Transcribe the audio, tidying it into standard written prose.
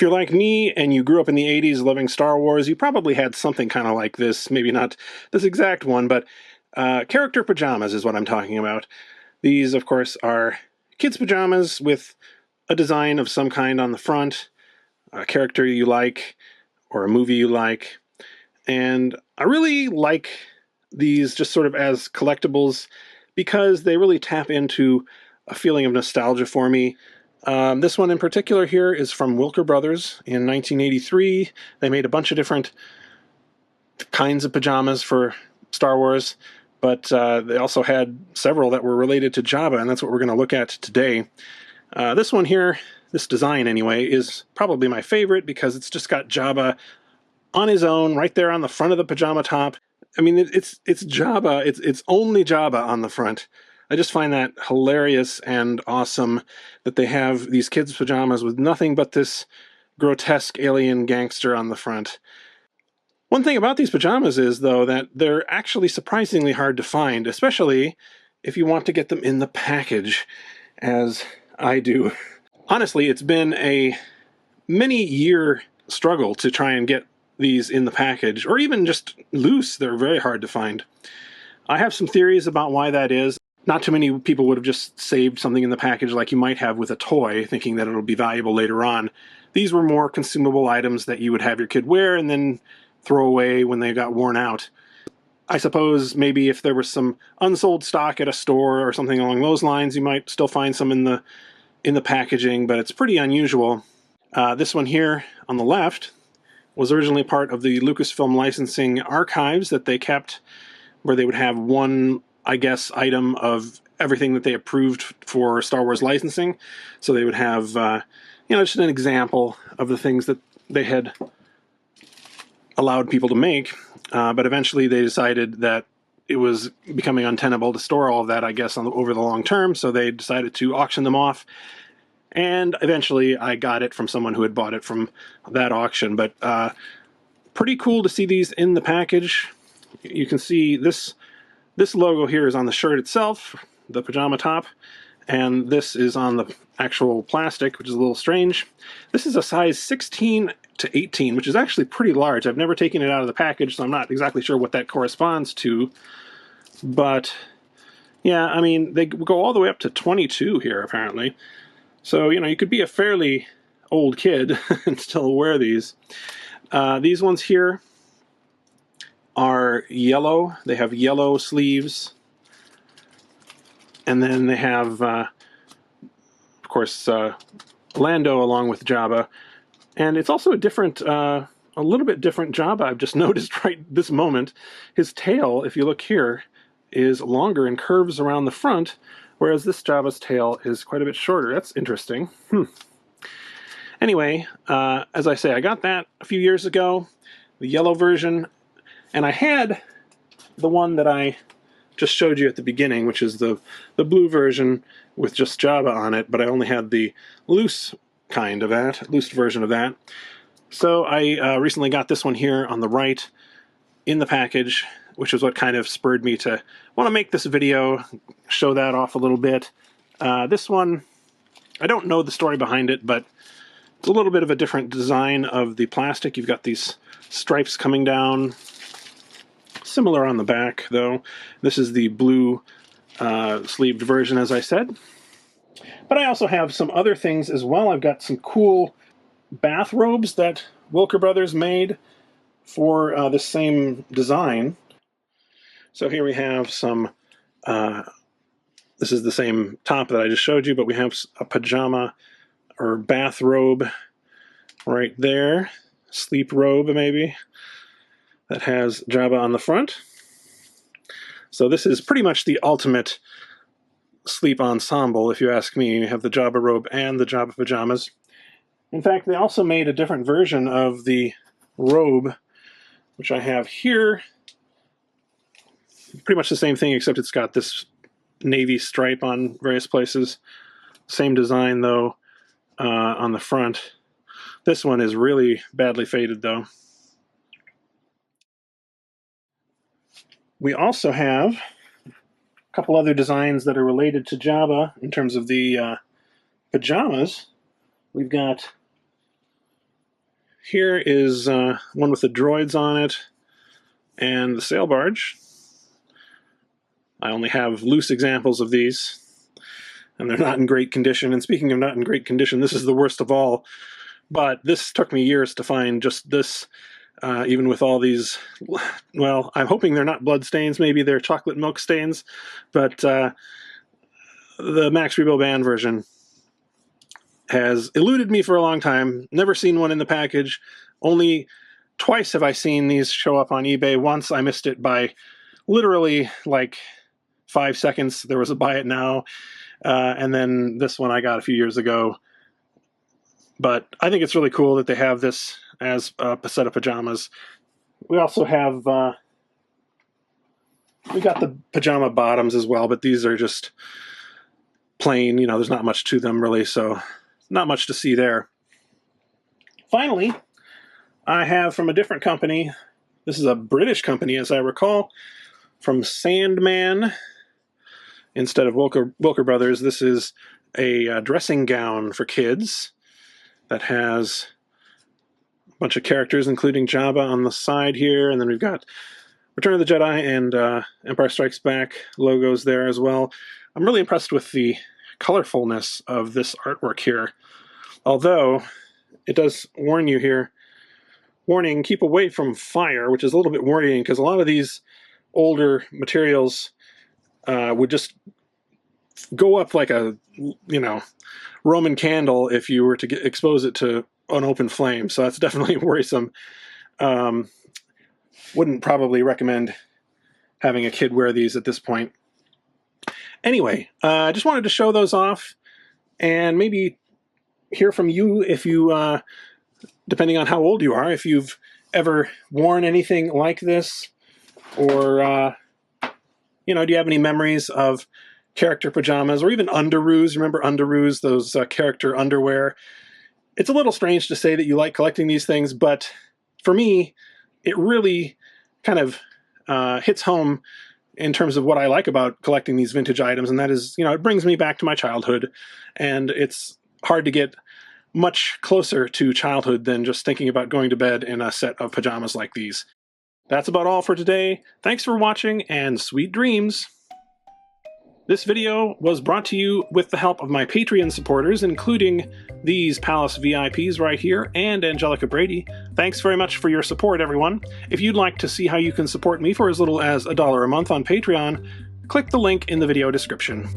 you're like me and you grew up in the 80s loving Star Wars, you probably had something kind of like this. Maybe not this exact one, but character pajamas is what I'm talking about. These, of course, are kids' pajamas with a design of some kind on the front, a character you like, or a movie you like. And I really like these just sort of as collectibles because they really tap into a feeling of nostalgia for me. This one in particular here is from Wilker Brothers in 1983. They made a bunch of different kinds of pajamas for Star Wars, but they also had several that were related to Jabba, and that's what we're going to look at today. This one here, this design anyway, is probably my favorite because it's just got Jabba on his own right there on the front of the pajama top. I mean, it's Jabba, it's only Jabba on the front. I just find that hilarious and awesome that they have these kids' pajamas with nothing but this grotesque alien gangster on the front. One thing about these pajamas is, though, that they're actually surprisingly hard to find, especially if you want to get them in the package, as I do. Honestly, it's been a many-year struggle to try and get these in the package, or even just loose. They're very hard to find. I have some theories about why that is. Not too many people would have just saved something in the package like you might have with a toy, thinking that it'll be valuable later on. These were more consumable items that you would have your kid wear and then throw away when they got worn out. I suppose maybe if there was some unsold stock at a store or something along those lines, you might still find some in the packaging, but it's pretty unusual. This one here on the left was originally part of the Lucasfilm licensing archives that they kept, where they would have one, I guess, item of everything that they approved for Star Wars licensing. So they would have, just an example of the things that they had allowed people to make. But eventually they decided that it was becoming untenable to store all of that, I guess, over the long term. So they decided to auction them off. And eventually I got it from someone who had bought it from that auction. But pretty cool to see these in the package. You can see this logo here is on the shirt itself, the pajama top, and this is on the actual plastic, which is a little strange. This is a size 16 to 18, which is actually pretty large. I've never taken it out of the package, so I'm not exactly sure what that corresponds to. But yeah, I mean, they go all the way up to 22 here, apparently. So, you could be a fairly old kid and still wear these. These ones here are yellow. They have yellow sleeves. And then they have, of course, Lando along with Jabba. And it's also a different, a little bit different Jabba. I've just noticed right this moment. His tail, if you look here, is longer and curves around the front, whereas this Jabba's tail is quite a bit shorter. That's interesting. Anyway, as I say, I got that a few years ago, the yellow version, and I had the one that I just showed you at the beginning, which is the blue version with just Jabba on it, but I only had the loose version of that. So I recently got this one here on the right in the package, which is what kind of spurred me to want to make this video, show that off a little bit. This one, I don't know the story behind it, but it's a little bit of a different design of the plastic. You've got these stripes coming down, similar on the back, though. This is the blue sleeved version, as I said. But I also have some other things as well. I've got some cool bathrobes that Wilker Brothers made for this same design. So here we have some, this is the same top that I just showed you, but we have a pajama or bathrobe right there, sleep robe maybe, that has Jabba on the front. So this is pretty much the ultimate sleep ensemble, if you ask me. You have the Jabba robe and the Jabba pajamas. In fact, they also made a different version of the robe, which I have here. Pretty much the same thing, except it's got this navy stripe on various places. Same design, though, on the front. This one is really badly faded, though. We also have a couple other designs that are related to Jabba in terms of the pajamas. We've got Here is one with the droids on it and the sail barge. I only have loose examples of these, and they're not in great condition. And speaking of not in great condition, this is the worst of all. But this took me years to find just this, even with all these, well, I'm hoping they're not blood stains, maybe they're chocolate milk stains, but the Max Rebo Band version has eluded me for a long time. Never seen one in the package. Only twice have I seen these show up on eBay. Once I missed it by literally like 5 seconds. There was a buy it now. And then this one I got a few years ago. But I think it's really cool that they have this as a set of pajamas. We also have, we got the pajama bottoms as well, but these are just plain, you know, there's not much to them really, so not much to see there. Finally, I have from a different company, this is a British company as I recall, from Sandman, instead of Wilker Brothers. This is a dressing gown for kids that has a bunch of characters, including Jabba on the side here, and then we've got Return of the Jedi and Empire Strikes Back logos there as well. I'm really impressed with the colorfulness of this artwork here, although it does warn you here, warning, keep away from fire, which is a little bit worrying because a lot of these older materials would just go up like a, you know, Roman candle if you were to expose it to an open flame. So that's definitely worrisome. Wouldn't probably recommend having a kid wear these at this point. Anyway, I just wanted to show those off and maybe hear from you if you, depending on how old you are, if you've ever worn anything like this, or, you know, do you have any memories of character pajamas, or even underoos? Remember underoos, those character underwear? It's a little strange to say that you like collecting these things, but for me, it really kind of hits home in terms of what I like about collecting these vintage items, and that is, you know, it brings me back to my childhood, and it's hard to get much closer to childhood than just thinking about going to bed in a set of pajamas like these. That's about all for today. Thanks for watching, and sweet dreams! This video was brought to you with the help of my Patreon supporters, including these Palace VIPs right here and Angelica Brady. Thanks very much for your support, everyone. If you'd like to see how you can support me for as little as $1 a month on Patreon, click the link in the video description.